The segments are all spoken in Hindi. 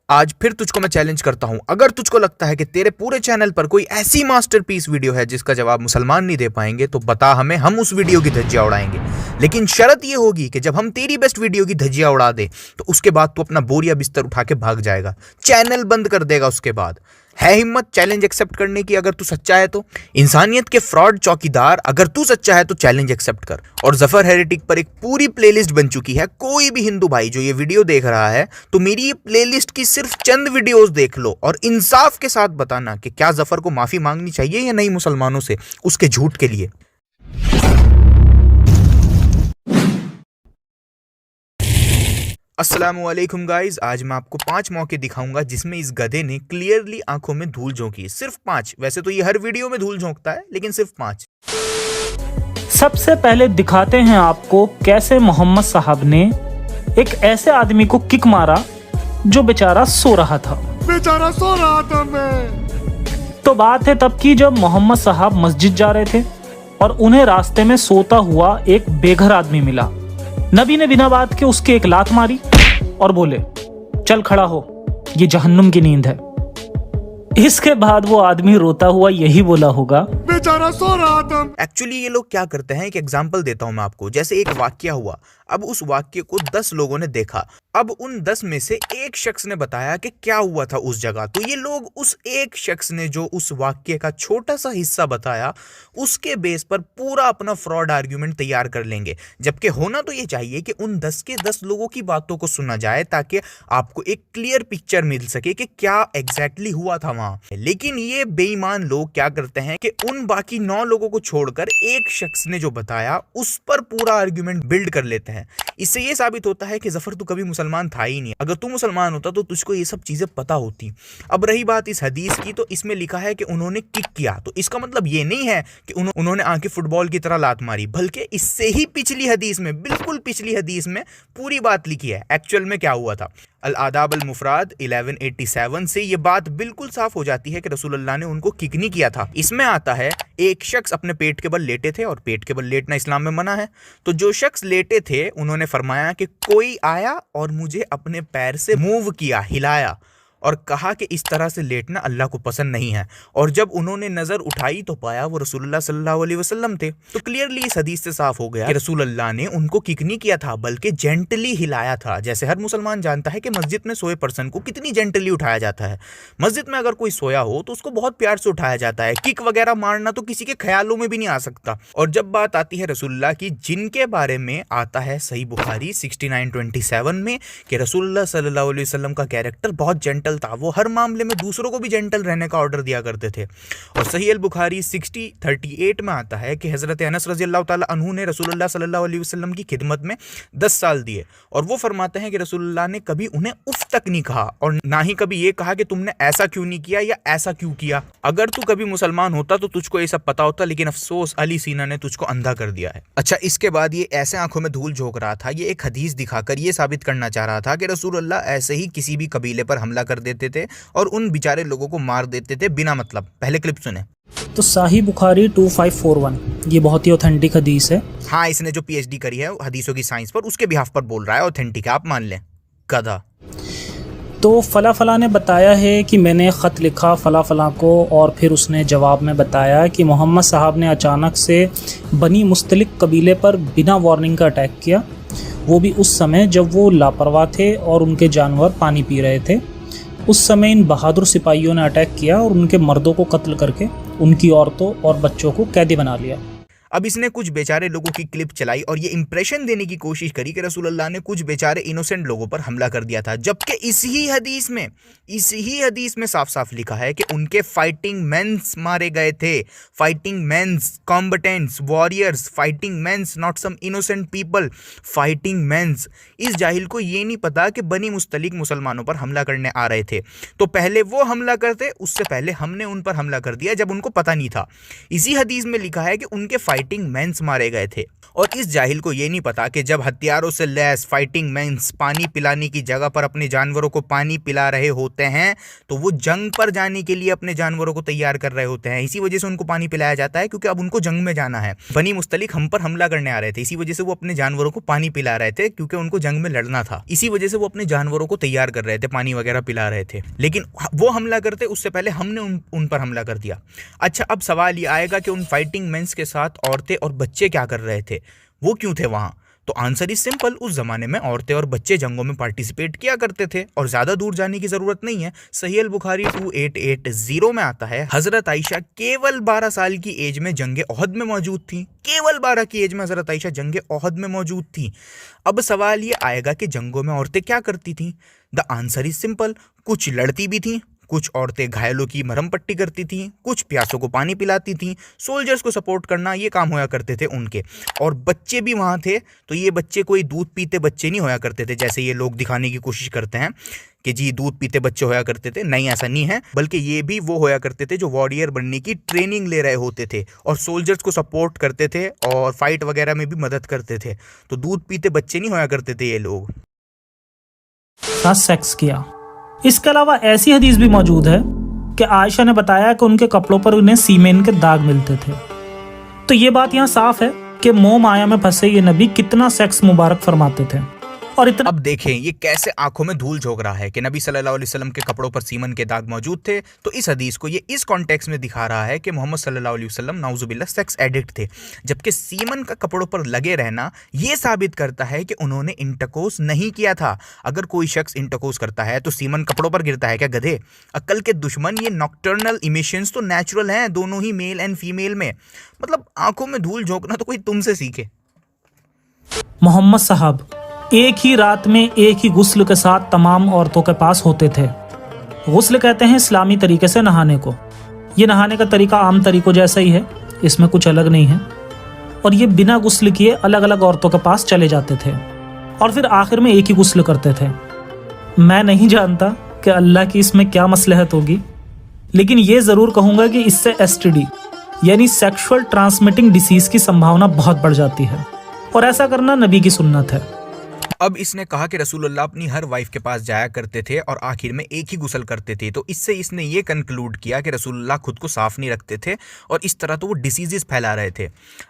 आज फिर तुझको मैं चैलेंज करता हूं। अगर तुझको लगता है कि तेरे पूरे चैनल पर कोई ऐसी मास्टरपीस वीडियो है जिसका जवाब मुसलमान नहीं दे पाएंगे तो बता हमें, हम उस वीडियो की धज्जियां उड़ाएंगे। लेकिन शर्त यह होगी कि जब हम तेरी बेस्ट वीडियो की धज्जियां उड़ा दे तो उसके बाद तू अपना बोरिया बिस्तर उठा के भाग जाएगा, चैनल बंद कर देगा। उसके बाद है हिम्मत चैलेंज एक्सेप्ट करने की? अगर तू सच्चा है तो इंसानियत के फ्रॉड चौकीदार, अगर तू सच्चा है तो चैलेंज एक्सेप्ट कर। और जफर हेरेटिक पर एक पूरी प्लेलिस्ट बन चुकी है। कोई भी हिंदू भाई जो ये वीडियो देख रहा है तो मेरी ये प्लेलिस्ट की सिर्फ चंद वीडियोस देख लो और इंसाफ के साथ बताना कि क्या जफर को माफी मांगनी चाहिए या नहीं मुसलमानों से उसके झूठ के लिए। अस्सलामुअलैकुम गाइज, आज मैं आपको 5 मौके दिखाऊंगा जिसमें इस गधे ने क्लियरली आंखों में धूल झोंकी। सिर्फ 5। वैसे तो ये हर वीडियो में धूल झोंकता है लेकिन सिर्फ 5। सबसे पहले दिखाते हैं आपको कैसे मोहम्मद साहब ने एक ऐसे आदमी को किक मारा जो बेचारा सो रहा था। मैं तो बात है तब की जब मोहम्मद साहब मस्जिद जा रहे थे और उन्हें रास्ते में सोता हुआ एक बेघर आदमी मिला। नबी ने बिना बात के उसके एक लात मारी और बोले, चल खड़ा हो, ये जहन्नुम की नींद है। इसके बाद वो आदमी रोता हुआ यही बोला होगा, बेचारा सो रहा था। एक्चुअली ये लोग क्या करते हैं, एक एग्जांपल देता हूं मैं आपको। जैसे एक वाक्या हुआ, अब उस वाक्य को 10 लोगों ने देखा। अब उन 10 में से एक शख्स ने बताया कि क्या हुआ था उस जगह, तो ये लोग उस एक शख्स ने जो उस वाक्य का छोटा सा हिस्सा बताया उसके बेस पर पूरा अपना फ्रॉड आर्ग्यूमेंट तैयार कर लेंगे। जबकि होना तो ये चाहिए कि उन 10 के 10 लोगों की बातों को सुना जाए ताकि आपको एक क्लियर पिक्चर मिल सके कि क्या एग्जैक्टली हुआ था वहां। लेकिन ये बेईमान लोग क्या करते हैं कि उन बाकी 9 लोगों को छोड़कर एक शख्स ने जो बताया उस पर पूरा आर्ग्यूमेंट बिल्ड कर लेते हैं। इससे ये साबित होता है कि जफर तू कभी मुसलमान था ही नहीं। अगर तू मुसलमान होता तो तुझको ये सब चीजें पता होती। अब रही बात इस हदीस की, तो इसमें लिखा है कि उन्होंने किक किया, तो इसका मतलब ये नहीं है कि उन्होंने आंखें फुटबॉल की तरह लात मारी, बल्कि इससे ही पिछली हदीस में, बिल्कुल पिछली हदीस में पूरी बात लिखी है एक्चुअल में क्या हुआ था। अल आदाब अल मुफराद 1187 से ये बात बिल्कुल साफ हो जाती है कि रसूलुल्लाह ने उनको किक नहीं किया था। इसमें आता है एक शख्स अपने पेट के बल लेटे थे और पेट के बल लेटना इस्लाम में मना है। तो जो शख्स लेटे थे उन्होंने फरमाया कि कोई आया और मुझे अपने पैर से मूव किया, हिलाया और कहा कि इस तरह से लेटना अल्लाह को पसंद नहीं है। और जब उन्होंने नजर उठाई तो पाया वो रसूलुल्लाह सल्लल्लाहु अलैहि वसल्लम थे। तो क्लियरली इस हदीस से साफ हो गया कि रसूलुल्लाह ने उनको किक नहीं किया था बल्कि जेंटली हिलाया था। जैसे हर मुसलमान जानता है कि मस्जिद में सोए पर्सन को कितनी जेंटली उठाया जाता है। मस्जिद में अगर कोई सोया हो तो उसको बहुत प्यार से उठाया जाता है। किक वगैरह मारना तो किसी के ख्यालों में भी नहीं आ सकता। और जब बात आती है रसूलुल्लाह की, जिनके बारे में आता है सही बुखारी 6927 में कि रसूलुल्लाह सल्लल्लाहु अलैहि वसल्लम का कैरेक्टर बहुत जेंटल था, वो हर मामले में दूसरों को भी जेंटल रहने का ऑर्डर दिया करते थे। और सही अल बुखारी 6038 में आता है कि हजरत अनस रजी अल्लाह ताला अन्हु ने रसूलुल्लाह सल्लल्लाहु अलैहि वसल्लम की खिदमत में 10 साल दिए और वो फरमाते हैं कि रसूलुल्लाह ने कभी उन्हें उफ तक नहीं कहा और ना ही कभी ये कहा कि तुमने ऐसा क्यों नहीं किया या ऐसा क्यों किया। अगर तू कभी मुसलमान होता तो तुझको ये सब पता होता, लेकिन अफसोस अली सीना ने तुझको अंधा कर दिया है। अच्छा, इसके बाद ये ऐसे आंखों में धूल झोंक रहा था, ये एक हदीस दिखाकर ये साबित करना चाह रहा था कि रसूलुल्लाह ऐसे ही किसी भी कबीले पर हमला कर देते थे और उन बेचारे लोगों को मार देते थे बिना मतलब। पहले क्लिप सुने। तो साही बुखारी 2541 ये बहुत ही ऑथेंटिक हदीस है। हाँ, इसने जो पीएचडी करी है हदीसों की साइंस पर, उसके बिहाफ पर बोल रहा है, ऑथेंटिक है, आप मान लें। गधा। तो फला फला ने बताया है कि मैंने ख़त लिखा फला फला को और फिर उसने जवाब में बताया कि मोहम्मद साहब ने अचानक से बनी मुस्तलिक कबीले पर बिना वार्निंग का अटैक किया, वो भी उस समय जब वो लापरवाह थे और उनके जानवर पानी पी रहे थे। उस समय इन बहादुर सिपाहियों ने अटैक किया और उनके मर्दों को कत्ल करके उनकी औरतों और बच्चों को कैदी बना लिया। अब इसने कुछ बेचारे लोगों की क्लिप चलाई और ये इंप्रेशन देने की कोशिश करी कि रसूलुल्लाह ने कुछ बेचारे इनोसेंट लोगों पर हमला कर दिया था, जबकि इसी हदीस में साफ साफ लिखा है कि उनके फाइटिंग मेंस मारे गए थे। Fighting mens, combatants, warriors, fighting mens, not some innocent people, fighting mens. इस जाहिल को ये नहीं पता कि बनी मुस्तलिक मुसलमानों पर हमला करने आ रहे थे, तो पहले वो हमला करते, उससे पहले हमने उन पर हमला कर दिया जब उनको पता नहीं था। इसी हदीस में लिखा है कि उनके फाइटिंग फाइटिंग मेंस मारे गए थे। और इस जाहिल को ये नहीं पता कि जब हथियारों से लैस फाइटिंग मेंस पानी पिलाने की जगह पर अपने जानवरों को पानी पिला रहे होते हैं तो वो जंग पर जाने के लिए अपने जानवरों को तैयार कर रहे होते हैं। इसी वजह से उनको पानी पिलाया जाता है क्योंकि अब उनको जंग में जाना है। बनी मुस्तलिक हम पर हमला करने आ रहे थे, इसी वजह से वो अपने जानवरों को पानी पिला रहे थे क्योंकि उनको जंग में लड़ना था। इसी वजह से वो अपने जानवरों को तैयार कर रहे थे, पानी वगैरह पिला रहे थे। लेकिन वो हमला करते उससे पहले हमने उन पर हमला कर दिया। अच्छा, अब सवाल ये आएगा कि उन फाइटिंग मेंस के साथ औरतें और बच्चे क्या कर रहे थे, वो क्यों थे वहां? तो आंसर इज सिंपल, उस जमाने में औरतें और बच्चे जंगों में पार्टिसिपेट किया करते थे और ज्यादा दूर जाने की जरूरत नहीं है। सही अल बुखारी 2880 में आता है, हजरत आयशा केवल 12 साल की एज में जंगे ओहद में मौजूद थी। केवल 12 की एज में हजरत आयशा जंगे ओहद में मौजूद थी। अब सवाल ये आएगा कि जंगों में औरतें क्या करती थी? द आंसर इज सिंपल, कुछ लड़ती भी थी, कुछ औरतें घायलों की मरहम पट्टी करती थीं, कुछ प्यासों को पानी पिलाती थीं, सोल्जर्स को सपोर्ट करना ये काम होया करते थे उनके। और बच्चे भी वहाँ थे, तो ये बच्चे कोई दूध पीते बच्चे नहीं होया करते थे जैसे ये लोग दिखाने की कोशिश करते हैं कि जी दूध पीते बच्चे होया करते थे। नहीं, ऐसा नहीं है, बल्कि ये भी वो होया करते थे जो वॉरियर बनने की ट्रेनिंग ले रहे होते थे और सोल्जर्स को सपोर्ट करते थे और फाइट वगैरह में भी मदद करते थे। तो दूध पीते बच्चे नहीं होया करते थे ये लोग। सेक्स किया। इसके अलावा ऐसी हदीस भी मौजूद है कि आयशा ने बताया कि उनके कपड़ों पर उन्हें सीमेन के दाग मिलते थे। तो ये बात यहाँ साफ है कि मोह माया में फंसे ये नबी कितना सेक्स मुबारक फरमाते थे। और इतना अब देखें ये कैसे आंखों में धूल झोंक रहा है कि नबी सल्लल्लाहु अलैहि वसल्लम के कपड़ों पर सीमन के दाग मौजूद थे। तो इस हदीस को ये इस कॉन्टेक्स्ट में दिखा रहा है कि मोहम्मद सल्लल्लाहु अलैहि वसल्लम नाउजुबिल्लाह सेक्स एडिक्ट थे, जबकि सीमन का कपड़ों पर लगे रहना ये साबित करता है कि उन्होंने इंटरकोर्स नहीं किया था। अगर कोई शख्स इंटरकोर्स करता है तो सीमन कपड़ों पर गिरता है क्या गधे? अक्ल के दुश्मन, ये नॉक्टर्नल इमिशंस तो नेचुरल हैं दोनों ही मेल एंड फीमेल में। मतलब आंखों में धूल झोंकना तो कोई तुमसे सीखे। मोहम्मद साहब एक ही रात में एक ही गुस्ल के साथ तमाम औरतों के पास होते थे। गुस्ल कहते हैं इस्लामी तरीके से नहाने को। ये नहाने का तरीका आम तरीकों जैसा ही है, इसमें कुछ अलग नहीं है। और ये बिना गुस्ल किए अलग अलग औरतों के पास चले जाते थे और फिर आखिर में एक ही गुस्ल करते थे। मैं नहीं जानता कि अल्लाह की इसमें क्या मसलहत होगी, लेकिन ये ज़रूर कहूँगा कि इससे STD यानी सेक्सुअल ट्रांसमिटिंग डिसीज़ की संभावना बहुत बढ़ जाती है और ऐसा करना नबी की सुन्नत है। अब इसने कहा कि रसूलुल्लाह अपनी हर वाइफ के पास जाया करते थे और आखिर में एक ही गुस्ल करते थे। तो इससे इसने ये कंक्लूड किया कि रसूलुल्लाह खुद को साफ नहीं रखते थे और इस तरह तो वो डिसीजेस फैला रहे थे।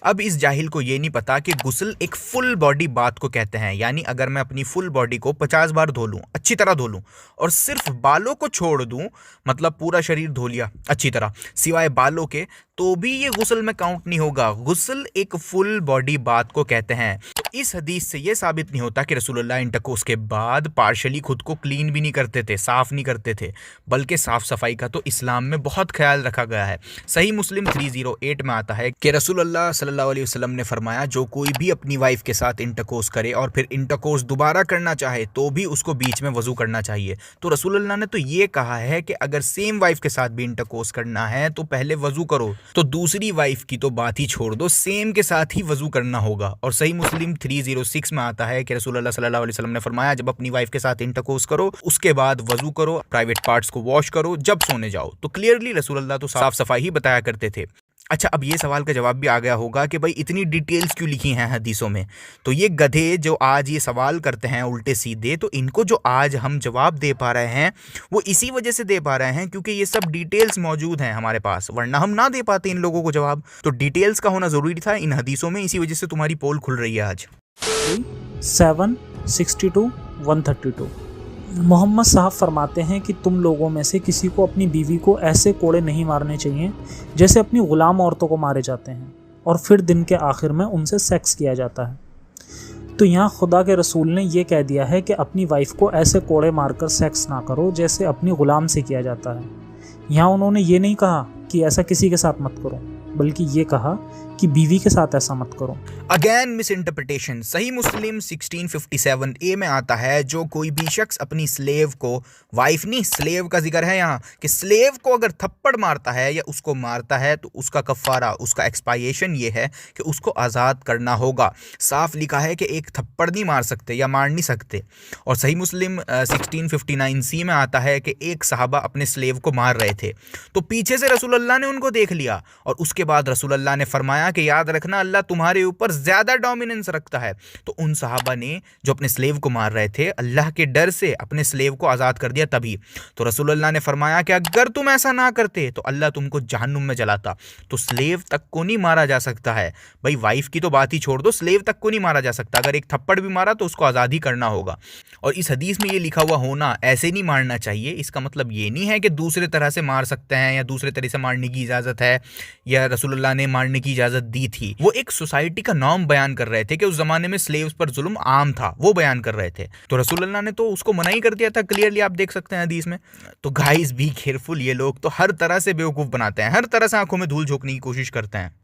अब इस जाहिल को ये नहीं पता कि गुस्ल एक फुल बॉडी बात को कहते हैं, यानी अगर मैं अपनी फुल बॉडी को 50 बार धो लूँ, अच्छी तरह धो लूँ और सिर्फ बालों को छोड़ दूँ, मतलब पूरा शरीर धो लिया अच्छी तरह सिवाय बालों के, तो भी ये गुस्ल में काउंट नहीं होगा। गुस्ल एक फुल बॉडी बात को कहते हैं। तो इस हदीस से ये साबित नहीं होता कि रसूलुल्लाह इंटरकोर्स के बाद पार्शली खुद को क्लीन भी नहीं करते थे, साफ नहीं करते थे, बल्कि साफ सफाई का तो इस्लाम में बहुत ख्याल रखा गया है। सही मुस्लिम 308 में आता है कि रसूलुल्लाह सल्लल्लाहु अलैहि वसल्लम ने फरमाया, जो कोई भी अपनी वाइफ के साथ इंटरकोर्स करे और फिर इंटरकोर्स दोबारा करना चाहे तो भी उसको बीच में वजू करना चाहिए। तो रसूलुल्लाह ने तो ये कहा है कि अगर सेम वाइफ के साथ भी इंटरकोर्स करना है तो पहले वजू करो, तो दूसरी वाइफ की तो बात ही छोड़ दो, सेम के साथ ही वजू करना होगा। और सही मुस्लिम 306 में आता है कि रसूलुल्लाह सल्लल्लाहु अलैहि वसल्लम ने फरमाया, जब अपनी वाइफ के साथ इंटरकोर्स करो उसके बाद वजू करो, प्राइवेट पार्ट्स को वॉश करो, जब सोने जाओ। तो क्लियरली रसूलुल्लाह तो साफ सफाई ही बताया करते थे। अच्छा, अब ये सवाल का जवाब भी आ गया होगा कि भाई इतनी डिटेल्स क्यों लिखी हैं हदीसों में। तो ये गधे जो आज ये सवाल करते हैं उल्टे सीधे, तो इनको जो आज हम जवाब दे पा रहे हैं वो इसी वजह से दे पा रहे हैं क्योंकि ये सब डिटेल्स मौजूद हैं हमारे पास, वरना हम ना दे पाते इन लोगों को जवाब। तो डिटेल्स का होना ज़रूरी था इन हदीसों में, इसी वजह से तुम्हारी पोल खुल रही है आज। 762 132 मोहम्मद साहब फरमाते हैं कि तुम लोगों में से किसी को अपनी बीवी को ऐसे कोड़े नहीं मारने चाहिए जैसे अपनी ग़ुलाम औरतों को मारे जाते हैं और फिर दिन के आखिर में उनसे सेक्स किया जाता है। तो यहाँ खुदा के रसूल ने यह कह दिया है कि अपनी वाइफ को ऐसे कोड़े मारकर सेक्स ना करो जैसे अपनी ग़ुलाम से किया जाता है। यहाँ उन्होंने ये नहीं कहा कि ऐसा किसी के साथ मत करो, बल्कि ये कहा कि बीवी के साथ ऐसा मत करो। Again miss interpretation. सही मुस्लिम 1657A में आता है, जो कोई भी शख्स अपनी स्लेव को, वाइफ नहीं स्लेव का जिक्र है यहाँ, कि स्लेव को अगर थप्पड़ मारता है या उसको मारता है तो उसका कफ़ारा, उसका एक्सपायेशन ये है कि उसको आज़ाद करना होगा। साफ लिखा है कि एक थप्पड़ नहीं मार सकते या मार नहीं सकते। और सही मुस्लिम 1659C में आता है कि एक सहाबा अपने स्लेव को मार रहे थे तो पीछे से रसूलुल्लाह ने उनको देख लिया और उसके बाद रसूलुल्लाह ने फरमाया कि याद रखना अल्लाह तुम्हारे ऊपर ज्यादा डोमिनेंस रखता है। तो उन सहाबा ने जो अपने स्लेव को मार रहे थे, अल्लाह के डर से अपने स्लेव को आजाद कर दिया तभी। तो रसूलुल्लाह ने फरमाया कि अगर तुम ऐसा ना करते तो अल्लाह तुमको जहन्नुम में जलाता। तो स्लेव तक को नहीं मारा जा सकता है भाई, वाइफ की तो बात ही छोड़ दो, स्लेव तक को नहीं मारा जा सकता। अगर एक थप्पड़ भी मारा तो उसको आज़ाद ही करना होगा। और इस हदीस में ये लिखा हुआ होना ऐसे नहीं मारना चाहिए, इसका मतलब ये नहीं है कि दूसरे तरह से मार सकते हैं या दूसरे तरह से मारने की इजाज़त है या रसूलुल्लाह ने मारने की इजाज़त दी थी। वो एक सोसाइटी का नॉर्म बयान कर रहे थे कि उस ज़माने में स्लेव्स पर जुल्म आम था, वो बयान कर रहे थे। तो रसूलुल्लाह ने तो उसको मना ही कर दिया था क्लियरली, आप देख सकते हैं हदीस में। तो गाइस बी केयरफुल, ये लोग तो हर तरह से बेवकूफ़ बनाते हैं, हर तरह से आंखों में धूल झोंकने की कोशिश करते हैं।